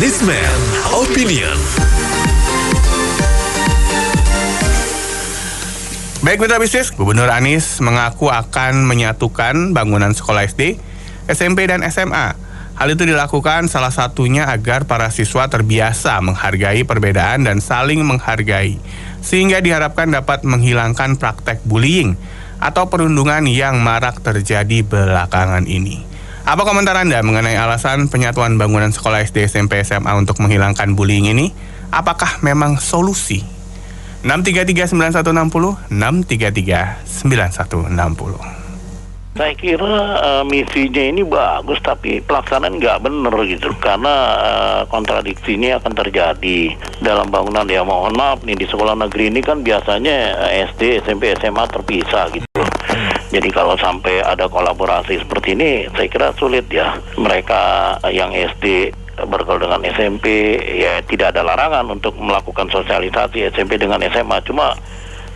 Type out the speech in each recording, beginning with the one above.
Anisman Opinion. Baik mitra bisnis, Gubernur Anies mengaku akan menyatukan bangunan sekolah SD, SMP, dan SMA. Hal itu dilakukan salah satunya agar para siswa terbiasa menghargai perbedaan dan saling menghargai, sehingga diharapkan dapat menghilangkan praktek bullying atau perundungan yang marak terjadi belakangan ini. Apa komentar Anda mengenai alasan penyatuan bangunan sekolah SD, SMP, SMA untuk menghilangkan bullying ini? Apakah memang solusi? 6339160, 6339160. Saya kira misinya ini bagus, tapi pelaksanaan nggak benar gitu. Karena kontradiksi ini akan terjadi dalam bangunan. Ya mohon maaf nih, di sekolah negeri ini kan biasanya SD, SMP, SMA terpisah gitu. Jadi kalau sampai ada kolaborasi seperti ini, saya kira sulit ya. Mereka yang SD bergaul dengan SMP, ya tidak ada larangan untuk melakukan sosialisasi SMP dengan SMA. Cuma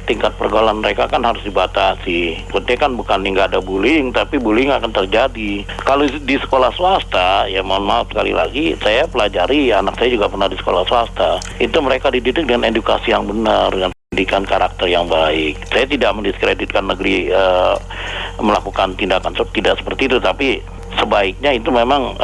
tingkat pergaulan mereka kan harus dibatasi. Penting kan bukan nggak ada bullying, tapi bullying akan terjadi. Kalau di sekolah swasta, ya mohon maaf sekali lagi, saya pelajari, anak saya juga pernah di sekolah swasta. Itu mereka dididik dengan edukasi yang benar, dengan pendidikan karakter yang baik. Saya tidak mendiskreditkan negeri melakukan tindakan tidak seperti itu, tapi sebaiknya itu memang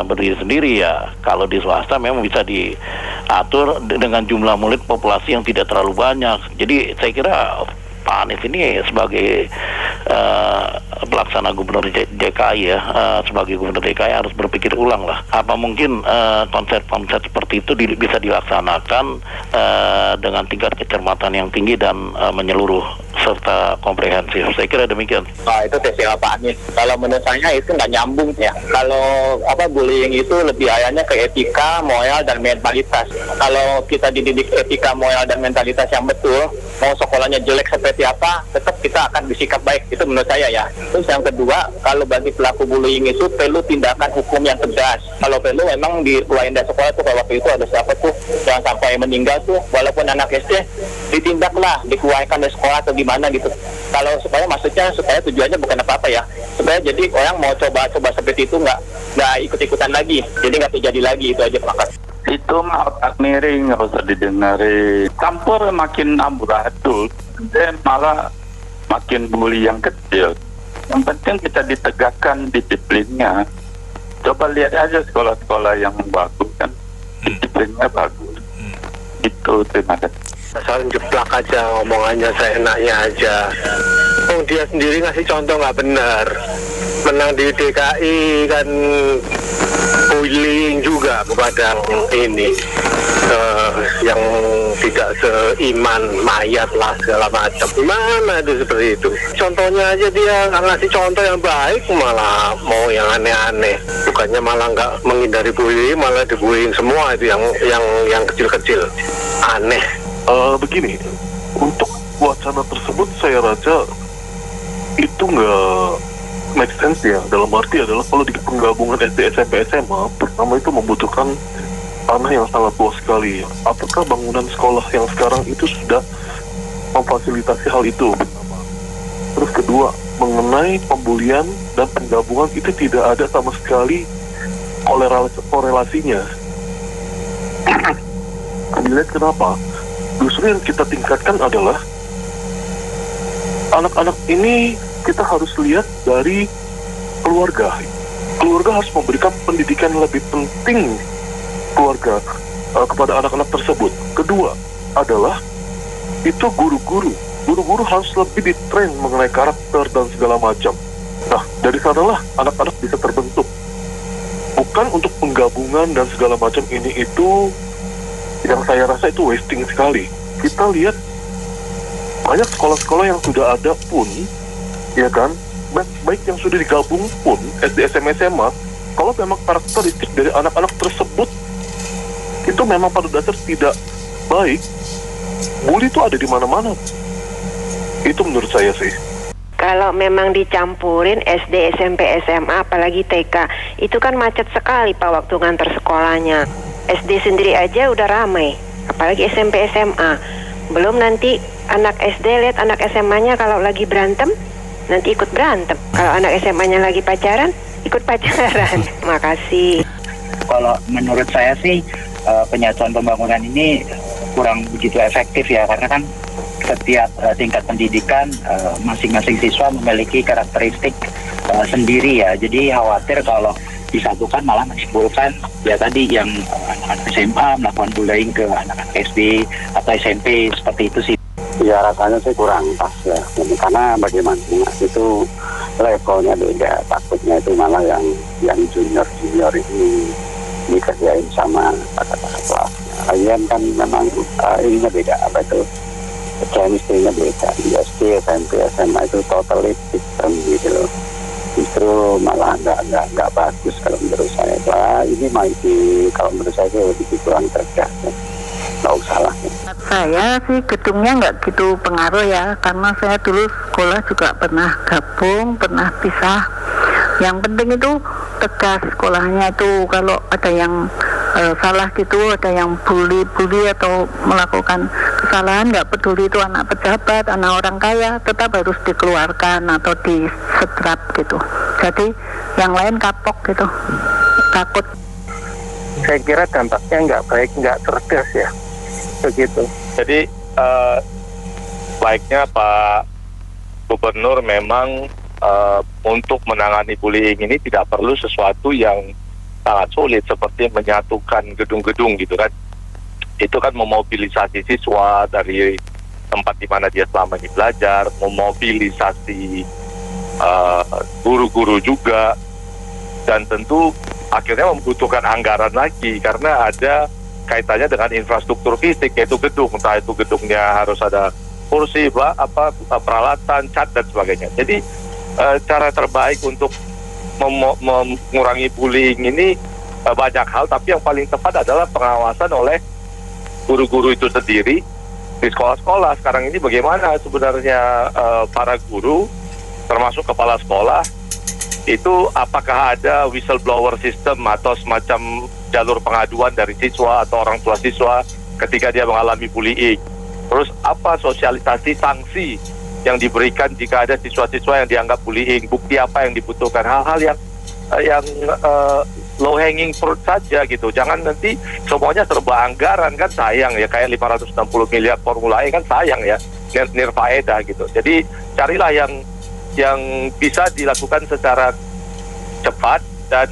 berdiri sendiri ya. Kalau di swasta memang bisa diatur dengan jumlah murid populasi yang tidak terlalu banyak. Jadi saya kira Pak Anies ini sebagai pelaksana gubernur DKI ya, sebagai gubernur DKI harus berpikir ulang lah. Apa mungkin konsep-konsep seperti itu bisa dilaksanakan dengan tingkat kecermatan yang tinggi dan menyeluruh serta komprehensif. Saya kira demikian. Itu TCA Pak Anies. Kalau menurut saya itu nggak nyambung ya. Kalau bullying itu lebih ayahnya ke etika, moral, dan mentalitas. Kalau kita dididik etika, moral, dan mentalitas yang betul, mau sekolahnya jelek seperti apa, tetap kita akan bersikap baik. Itu menurut saya ya. Terus yang kedua, kalau bagi pelaku bullying itu perlu tindakan hukum yang tegas. Kalau perlu memang dikeluarin dari sekolah tuh, kalau waktu itu ada siapa tuh yang sampai meninggal tuh, walaupun anak SD, ditindaklah, dikeluarkan dari sekolah atau gimana gitu. Kalau supaya supaya tujuannya bukan apa-apa ya. Supaya jadi orang mau coba-coba seperti itu nggak ikut-ikutan lagi. Jadi nggak terjadi lagi, itu aja makasih. Itu mah otak miring, nggak usah didengarin. Campur makin amburadul, dan malah makin bully yang kecil. Yang penting kita ditegakkan disiplinnya. Coba lihat aja sekolah-sekolah yang bagus kan, disiplinnya bagus. Itu terima kasih. Asal jeplak aja ngomongannya, seenaknya aja. Dia sendiri ngasih contoh nggak benar. Menang di DKI kan bullying juga kepada ini yang tidak seiman, mayat lah segala macam. Gimana itu seperti itu? Contohnya aja dia nggak ngasih contoh yang baik, malah mau yang aneh-aneh. Bukannya malah nggak menghindari bullying, malah dibullying semua itu yang kecil-kecil. Aneh. Begini, untuk wacana tersebut saya rasa itu nggak make sense ya. Dalam arti adalah kalau di penggabungan SD, SMP, SMA, pertama itu membutuhkan tanah yang sangat luas sekali. Apakah bangunan sekolah yang sekarang itu sudah memfasilitasi hal itu? Pertama. Terus kedua, mengenai pembulian dan penggabungan itu tidak ada sama sekali korelasinya. Dilihat kenapa? Justru yang kita tingkatkan adalah anak-anak ini kita harus lihat dari keluarga. Keluarga harus memberikan pendidikan lebih penting keluarga kepada anak-anak tersebut. Kedua adalah itu guru-guru. Guru-guru harus lebih ditrain mengenai karakter dan segala macam. Nah, dari sanalah anak-anak bisa terbentuk. Bukan untuk penggabungan dan segala macam ini itu yang saya rasa itu wasting sekali. Kita lihat banyak sekolah-sekolah yang sudah ada pun, ya kan, baik yang sudah digabung pun, SD, SMP, SMA, kalau memang karakteristik dari anak-anak tersebut itu memang pada dasar tidak baik, bully itu ada di mana-mana. Itu menurut saya sih. Kalau memang dicampurin SD, SMP, SMA, apalagi TK, itu kan macet sekali Pak waktu ngantar sekolahnya. SD sendiri aja udah ramai, apalagi SMP, SMA. Belum nanti anak SD lihat anak SMA-nya kalau lagi berantem, nanti ikut berantem. Kalau anak SMA-nya lagi pacaran, ikut pacaran. Makasih. Kalau menurut saya sih penyatuan pembangunan ini kurang begitu efektif ya, karena kan setiap tingkat pendidikan masing-masing siswa memiliki karakteristik sendiri ya. Jadi khawatir kalau disatukan malah menimbulkan ya tadi yang anak-anak SMA melakukan bullying ke anak-anak SD atau SMP, seperti itu sih. Ya rasanya sih kurang pas ya, karena bagaimana itu levelnya beda, takutnya itu malah yang junior ini dikerjain sama kakak-kakak kelasnya. Lagian kan memang ininya beda, apa itu chemistry-nya beda. Di SD, SMP, SMA itu totally different gitu loh. Justru malah nggak bagus kalau menurut saya. Wah, ini masih kalau menurut saya lebih kurang cerdas ya. Nggak usah lah. Saya sih gedungnya nggak gitu pengaruh ya, karena saya dulu sekolah juga pernah gabung, pernah pisah. Yang penting itu tegas sekolahnya itu, kalau ada yang salah gitu, ada yang bully atau melakukan kesalahan, nggak peduli itu anak pejabat, anak orang kaya, tetap harus dikeluarkan atau disetrap gitu. Jadi yang lain kapok gitu, takut. Saya kira dampaknya nggak baik, nggak cerdas ya, begitu. Jadi baiknya Pak Gubernur memang untuk menangani bullying ini tidak perlu sesuatu yang sangat sulit seperti menyatukan gedung-gedung gitu kan. Itu kan memobilisasi siswa dari tempat di mana dia selama ini belajar, memobilisasi guru-guru juga, dan tentu akhirnya membutuhkan anggaran lagi karena ada kaitannya dengan infrastruktur fisik, yaitu gedung, entah itu gedungnya harus ada kursi, peralatan, cat dan sebagainya. Jadi cara terbaik untuk mengurangi bullying ini banyak hal, tapi yang paling tepat adalah pengawasan oleh guru-guru itu sendiri di sekolah-sekolah. Sekarang ini bagaimana sebenarnya para guru, termasuk kepala sekolah, itu apakah ada whistleblower system atau semacam jalur pengaduan dari siswa atau orang tua siswa ketika dia mengalami bullying. Terus apa sosialisasi sanksi yang diberikan jika ada siswa-siswa yang dianggap bullying, bukti apa yang dibutuhkan, hal-hal yang low hanging fruit saja gitu. Jangan nanti semuanya serba anggaran, kan sayang ya, kayak 560 miliar Formula E kan sayang ya, nirfaedah gitu. Jadi carilah yang bisa dilakukan secara cepat dan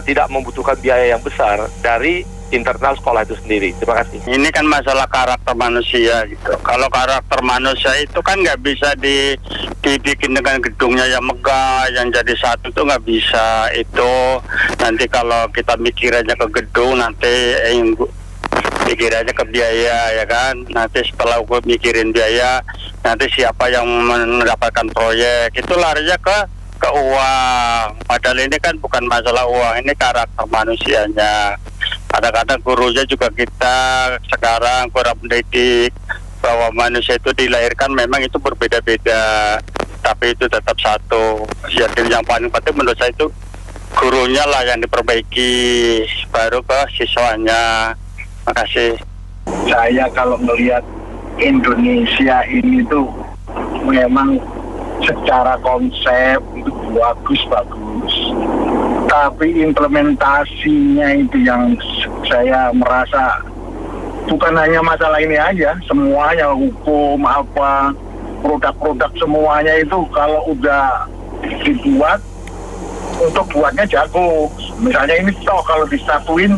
tidak membutuhkan biaya yang besar dari internal sekolah itu sendiri. Terima kasih. Ini kan masalah karakter manusia gitu. Kalau karakter manusia itu kan nggak bisa dibikin dengan gedungnya yang megah, yang jadi satu itu nggak bisa. Itu nanti kalau kita mikir aja ke gedung, nanti mikir aja ke biaya ya kan. Nanti setelah gue mikirin biaya, nanti siapa yang mendapatkan proyek, itu larinya ke uang. Padahal ini kan bukan masalah uang, ini karakter manusianya. Kadang-kadang gurunya juga kita sekarang kurang mendidik bahwa manusia itu dilahirkan memang itu berbeda-beda, tapi itu tetap satu. Jadi yang paling penting menurut saya itu gurunya lah yang diperbaiki, baru ke siswanya. Makasih. Saya kalau melihat Indonesia ini tuh memang secara konsep itu bagus, tapi implementasinya itu yang saya merasa bukan hanya masalah ini aja, semuanya, hukum apa, produk-produk semuanya itu kalau udah dibuat, untuk buatnya jago. Misalnya ini kalau disatuin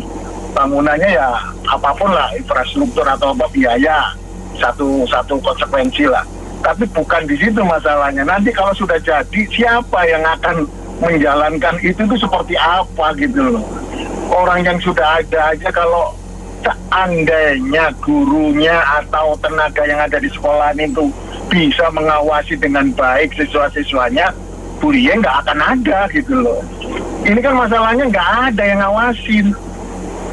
bangunannya ya apapun lah, infrastruktur atau apa, biaya satu konsekuensi lah. Tapi bukan di situ masalahnya. Nanti kalau sudah jadi, siapa yang akan menjalankan itu tuh seperti apa gitu loh. Orang yang sudah ada aja, kalau seandainya gurunya atau tenaga yang ada di sekolah itu bisa mengawasi dengan baik siswa-siswanya, bullying nggak akan ada gitu loh. Ini kan masalahnya nggak ada yang ngawasin.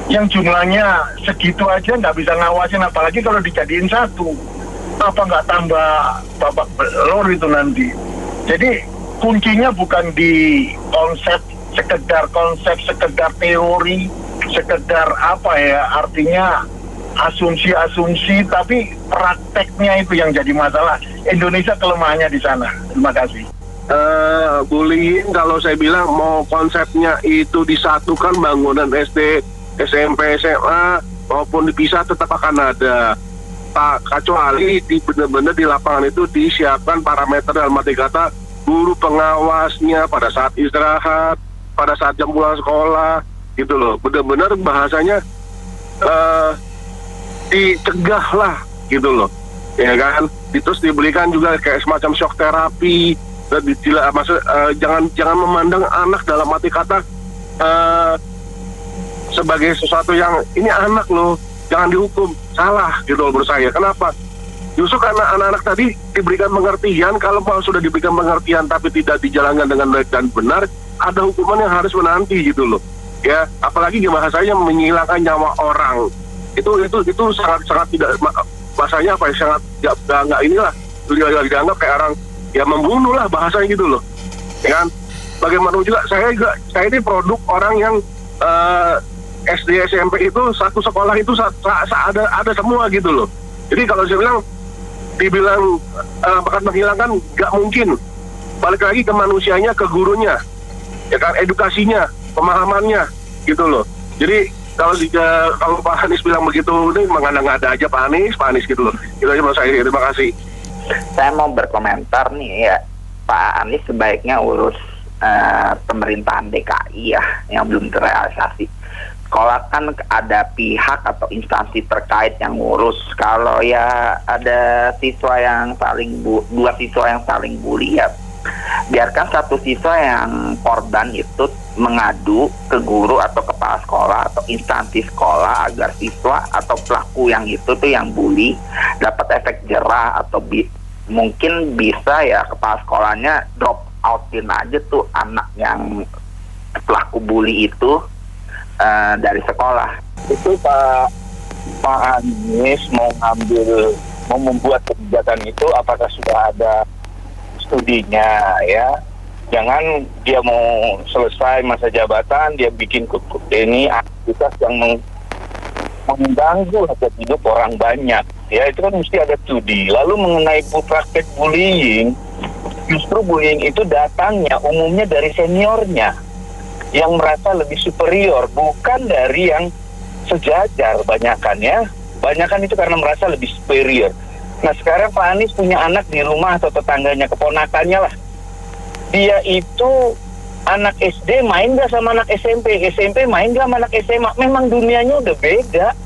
Yang jumlahnya segitu aja nggak bisa ngawasin, apalagi kalau dijadiin satu. Apa nggak tambah babak belur itu nanti. Jadi kuncinya bukan di sekedar konsep, sekedar teori, sekedar apa ya, artinya asumsi-asumsi, tapi prakteknya itu yang jadi masalah. Indonesia kelemahannya di sana. Terima kasih. bullying kalau saya bilang mau konsepnya itu disatukan bangunan SD, SMP, SMA maupun dipisah tetap akan ada. Kecuali benar-benar di lapangan itu disiapkan parameter dalam arti kata guru pengawasnya pada saat istirahat, pada saat jam pulang sekolah gitu loh. Benar-benar bahasanya dicegah lah gitu loh, ya kan. Terus diberikan juga kayak semacam shock terapi. Jangan memandang anak dalam arti kata sebagai sesuatu yang ini anak loh, jangan dihukum, salah gitu loh menurut saya. Kenapa? Justru karena anak-anak tadi diberikan pengertian, kalau sudah diberikan pengertian tapi tidak dijalankan dengan baik dan benar, ada hukuman yang harus menanti gitu loh. Ya, apalagi bahasanya menghilangkan nyawa orang. Itu sangat tidak bahasanya apa ya, sangat nggak inilah, dianggap kayak orang ya membunuh lah bahasanya gitu loh, ya kan. Bagaimana juga saya ini produk orang yang SD SMP itu satu sekolah itu ada semua gitu loh. Jadi kalau saya dibilang bakal menghilangkan nggak mungkin. Balik lagi ke manusianya, ke gurunya, ya kan, edukasinya, pemahamannya gitu loh. Jadi kalau Pak Anies bilang begitu, ini mengada-ngada aja Pak Anies gitu loh. Itu aja menurut saya. Terima kasih. Saya mau berkomentar nih ya, Pak Anies sebaiknya urus pemerintahan DKI ya yang belum terrealisasi. Sekolah kan ada pihak atau instansi terkait yang ngurus. Kalau ya ada dua siswa yang saling bully ya, biarkan satu siswa yang korban itu mengadu ke guru atau kepala sekolah atau instansi sekolah agar siswa atau pelaku yang itu tuh yang bully dapat efek jerah atau mungkin bisa ya kepala sekolahnya drop outin aja tuh anak yang pelaku bully itu dari sekolah. Itu Pak Anies mau membuat kebijakan itu, apakah sudah ada studinya ya? Jangan dia mau selesai masa jabatan dia bikin ini aktivitas yang mengganggu hak hidup orang banyak. Ya itu kan mesti ada studi. Lalu mengenai praktek bullying, justru bullying itu datangnya umumnya dari seniornya yang merasa lebih superior, bukan dari yang sejajar. Banyakan itu karena merasa lebih superior. Nah sekarang Pak Anies punya anak di rumah atau tetangganya, keponakannya lah, dia itu anak SD main gak sama anak SMP main gak sama anak SMA, memang dunianya udah beda.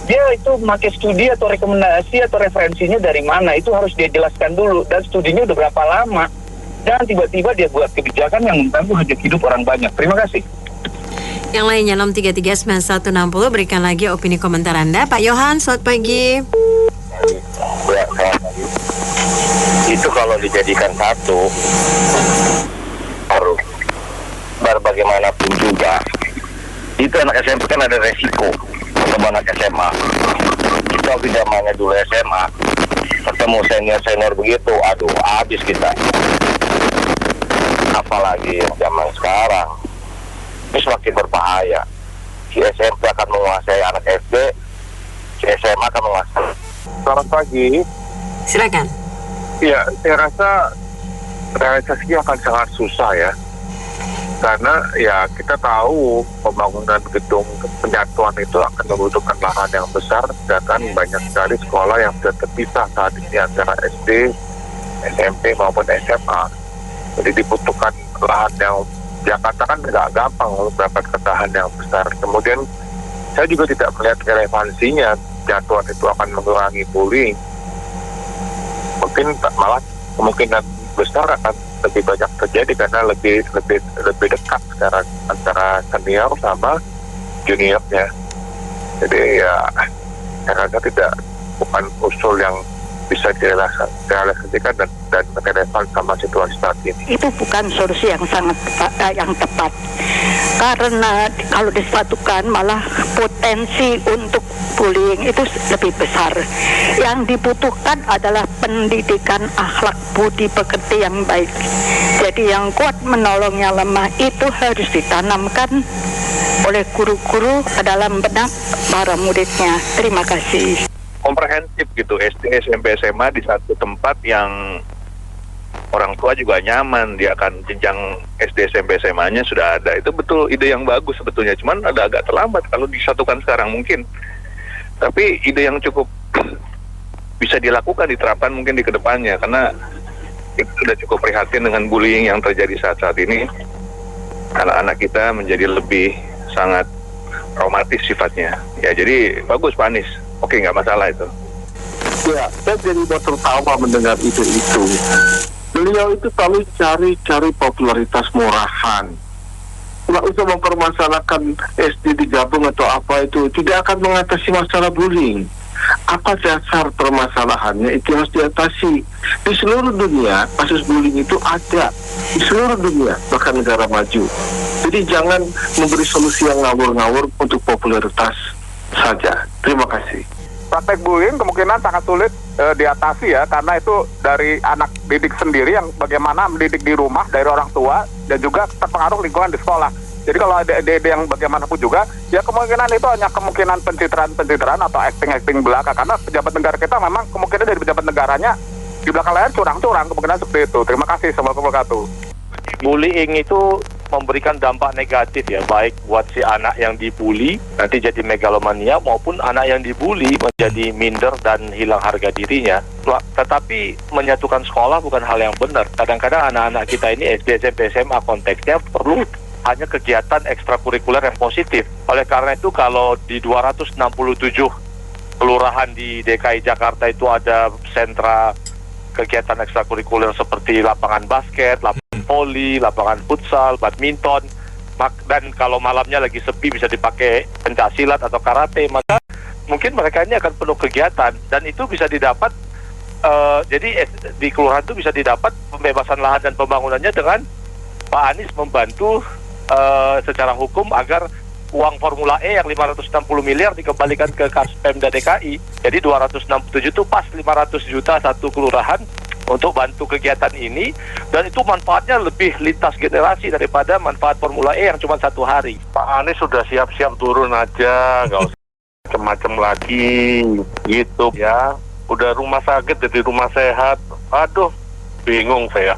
Dia itu pakai studi atau rekomendasi atau referensinya dari mana, itu harus dia jelaskan dulu, dan studinya udah berapa lama. Jangan tiba-tiba dia buat kebijakan yang mengganggu hajat hidup orang banyak. Terima kasih. Yang lainnya 6339160, berikan lagi opini komentar Anda. Pak Yohan, selamat pagi. Ya, itu kalau dijadikan satu harus bagaimanapun juga itu anak SMP kan ada resiko ketemu anak SMA. Kita waktu zamannya dulu SMA ketemu senior begitu, aduh habis kita. Apalagi zaman sekarang ini semakin berbahaya. Si SMP akan menguasai anak SD, si SMA akan menguasai. Selamat pagi. Silakan. Ya, saya rasa realisasinya akan sangat susah ya. Karena ya kita tahu pembangunan gedung penyatuan itu akan membutuhkan lahan yang besar, sedangkan banyak sekali sekolah yang sudah terpisah saat ini antara SD, SMP maupun SMA. Jadi dibutuhkan lahan yang Jakarta kan nggak gampang mendapatkan lahan yang besar. Kemudian saya juga tidak melihat relevansinya penyatuan itu akan mengurangi bullying. Mungkin malah kemungkinan besar akan lebih banyak terjadi karena lebih dekat sekarang antara senior sama juniornya. Jadi ya saya rasa bukan usul yang bisa direalisasikan dan relevan sama situasi saat ini. Itu bukan solusi yang sangat tepat. Karena kalau disatukan malah potensi untuk bullying itu lebih besar. Yang dibutuhkan adalah pendidikan akhlak budi pekerti yang baik. Jadi yang kuat menolong yang lemah itu harus ditanamkan oleh guru-guru ke dalam benak para muridnya. Terima kasih. Komprehensif gitu, SD, SMP, SMA di satu tempat yang orang tua juga nyaman, dia akan jenjang SD, SMP, SMA-nya sudah ada. Itu betul ide yang bagus sebetulnya, cuman ada agak terlambat kalau disatukan sekarang mungkin. Tapi ide yang cukup bisa dilakukan, diterapkan mungkin di kedepannya, karena sudah cukup prihatin dengan bullying yang terjadi saat ini. Anak-anak kita menjadi lebih sangat traumatis sifatnya. Ya, jadi bagus Pak Anies. Oke, nggak masalah itu. Ya, saya jadi tertawa mendengar itu. Beliau itu selalu cari popularitas murahan. Nggak usah mempermasalahkan SD digabung atau apa itu, tidak akan mengatasi masalah bullying. Apa dasar permasalahannya itu harus diatasi. Di seluruh dunia kasus bullying itu ada, di seluruh dunia, bahkan negara maju. Jadi jangan memberi solusi yang ngawur-ngawur untuk popularitas saja. Terima kasih. Praktek bullying kemungkinan sangat sulit diatasi ya, karena itu dari anak didik sendiri yang bagaimana mendidik di rumah dari orang tua dan juga terpengaruh lingkungan di sekolah. Jadi kalau ada ide yang bagaimanapun juga, ya kemungkinan itu hanya kemungkinan pencitraan atau acting belaka, karena pejabat negara kita memang kemungkinan dari pejabat negaranya di belakang layar curang-curang, kemungkinan seperti itu. Terima kasih. Assalamualaikum warahmatullahi wabarakatuh. Bullying itu memberikan dampak negatif ya, baik buat si anak yang dibully nanti jadi megalomania, maupun anak yang dibully menjadi minder dan hilang harga dirinya. Tetapi menyatukan sekolah bukan hal yang benar. Kadang-kadang anak-anak kita ini SD, SMP, SMA konteksnya perlu hanya kegiatan ekstrakurikuler yang positif. Oleh karena itu kalau di 267 kelurahan di DKI Jakarta itu ada sentra kegiatan ekstrakurikuler seperti lapangan basket, lapangan voli, lapangan futsal, badminton, dan kalau malamnya lagi sepi bisa dipakai pencaksilat atau karate, maka mungkin mereka ini akan penuh kegiatan, dan itu bisa didapat jadi di kelurahan itu bisa didapat pembebasan lahan dan pembangunannya dengan Pak Anies membantu secara hukum agar uang Formula E yang 560 miliar dikembalikan ke kas Pemda DKI. Jadi 267 itu pas 500 juta satu kelurahan untuk bantu kegiatan ini, dan itu manfaatnya lebih lintas generasi daripada manfaat Formula E yang cuma 1 hari. Pak Anies sudah siap-siap turun aja, nggak usah macam-macam lagi gitu ya. Udah rumah sakit jadi rumah sehat. Aduh, bingung saya.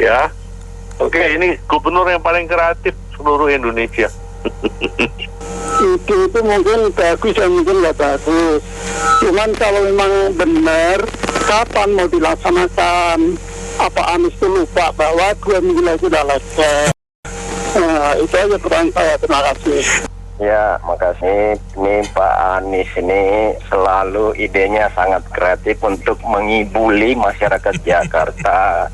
Ya. Oke, ini gubernur yang paling kreatif seluruh Indonesia. Itu mungkin bagus dan mungkin nggak bagus. Cuman kalau memang benar, kapan mau dilaksanakan? Apa Anies itu lupa bahwa 2 minggu lagi sudah selesai? Itu aja pertanyaan saya. Terima kasih. Ya, makasih. Ini Pak Anies ini selalu idenya sangat kreatif untuk mengibuli masyarakat Jakarta.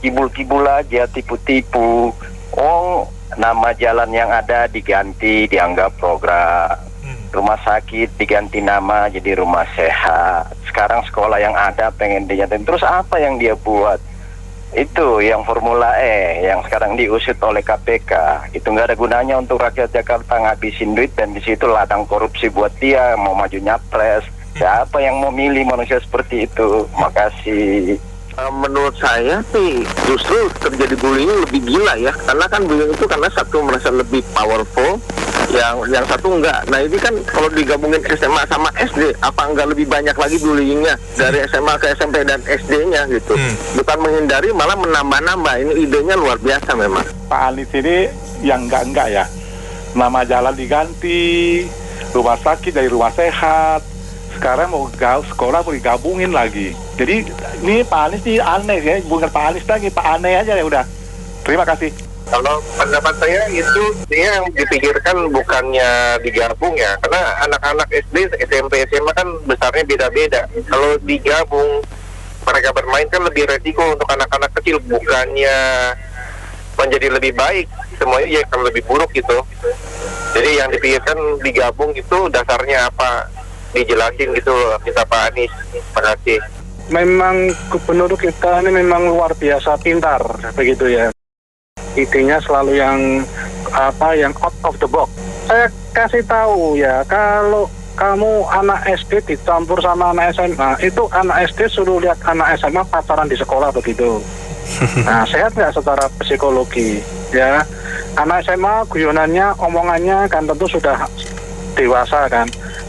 Kibul-kibul aja, tipu-tipu. Oh, nama jalan yang ada diganti, dianggap program. Rumah sakit diganti nama jadi rumah sehat. Sekarang sekolah yang ada pengen diganti. Terus apa yang dia buat? Itu yang Formula E yang sekarang diusut oleh KPK. Itu nggak ada gunanya untuk rakyat Jakarta, ngabisin duit, dan di situ ladang korupsi buat dia mau maju nyapres. Siapa yang mau milih manusia seperti itu? Makasih. Menurut saya sih justru terjadi bullying lebih gila ya, karena kan bullying itu karena satu merasa lebih powerful, yang satu enggak. Nah ini kan kalau digabungin SMA sama SD, apa enggak lebih banyak lagi bullyingnya dari SMA ke SMP dan SD-nya gitu. Bukan menghindari, malah menambah-nambah. Ini idenya luar biasa memang. Pak Anies ini yang enggak ya, nama jalan diganti, rumah sakit dari rumah sehat, sekarang mau sekolah mau digabungin lagi. Jadi ini Pak Anies ini aneh ya, bukan Pak Anies lagi, Pak Aneh aja ya udah. Terima kasih. Kalau pendapat saya itu dia yang dipikirkan bukannya digabung ya, karena anak-anak SD, SMP, SMA kan besarnya beda-beda. Kalau digabung mereka bermain kan lebih resiko untuk anak-anak kecil, bukannya menjadi lebih baik, semuanya ya akan lebih buruk gitu. Jadi yang dipikirkan digabung itu dasarnya apa, dijelasin gitu loh kita Pak Anies. Terima kasih. Memang gubernur kita ini memang luar biasa pintar begitu ya. Idenya selalu yang out of the box. Saya kasih tahu ya, kalau kamu anak SD dicampur sama anak SMA, itu anak SD suruh lihat anak SMA pacaran di sekolah begitu. Nah, sehat nggak secara psikologi ya? Anak SMA guyonannya, omongannya kan tentu sudah dewasa kan.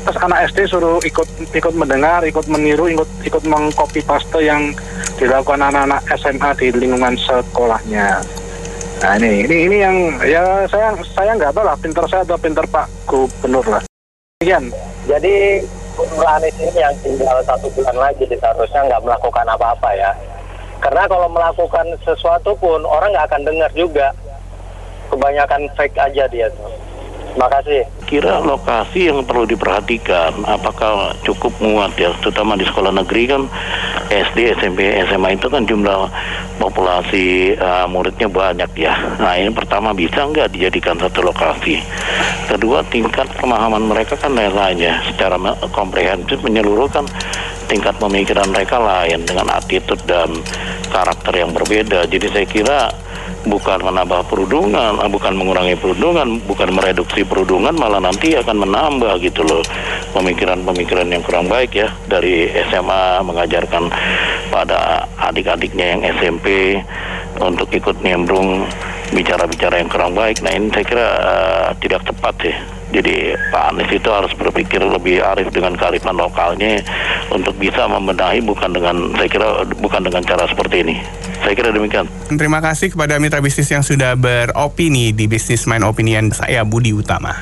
Terus anak SD suruh ikut mendengar, ikut meniru, ikut mengcopy paste yang dilakukan anak-anak SMA di lingkungan sekolahnya. Nah ini yang ya saya nggak tahu lah pinter saya atau pinter Pak Gubernur lah. Demikian. Jadi Gubernur Anies ini yang tinggal 1 bulan lagi seharusnya nggak melakukan apa-apa ya. Karena kalau melakukan sesuatu pun orang nggak akan dengar juga. Kebanyakan fake aja dia tuh. Terima kasih. Kira lokasi yang perlu diperhatikan, apakah cukup muat ya, terutama di sekolah negeri kan SD, SMP, SMA itu kan jumlah populasi muridnya banyak ya. Nah ini pertama bisa nggak dijadikan satu lokasi. Kedua tingkat pemahaman mereka kan lain ya, secara komprehensif menyeluruhkan tingkat pemikiran mereka lain dengan attitude dan karakter yang berbeda. Jadi saya kira bukan menambah perundungan, bukan mengurangi perundungan, bukan mereduksi perundungan, malah nanti akan menambah gitu loh pemikiran-pemikiran yang kurang baik ya. Dari SMA mengajarkan pada adik-adiknya yang SMP untuk ikut nimbrung bicara-bicara yang kurang baik. Nah ini saya kira tidak tepat ya. Jadi Pak Anies itu harus berpikir lebih arif dengan kearifan lokalnya untuk bisa membenahi, saya kira bukan dengan cara seperti ini. Saya kira demikian. Terima kasih kepada mitra bisnis yang sudah beropini di Business Mind Opinion. Saya Budi Utama.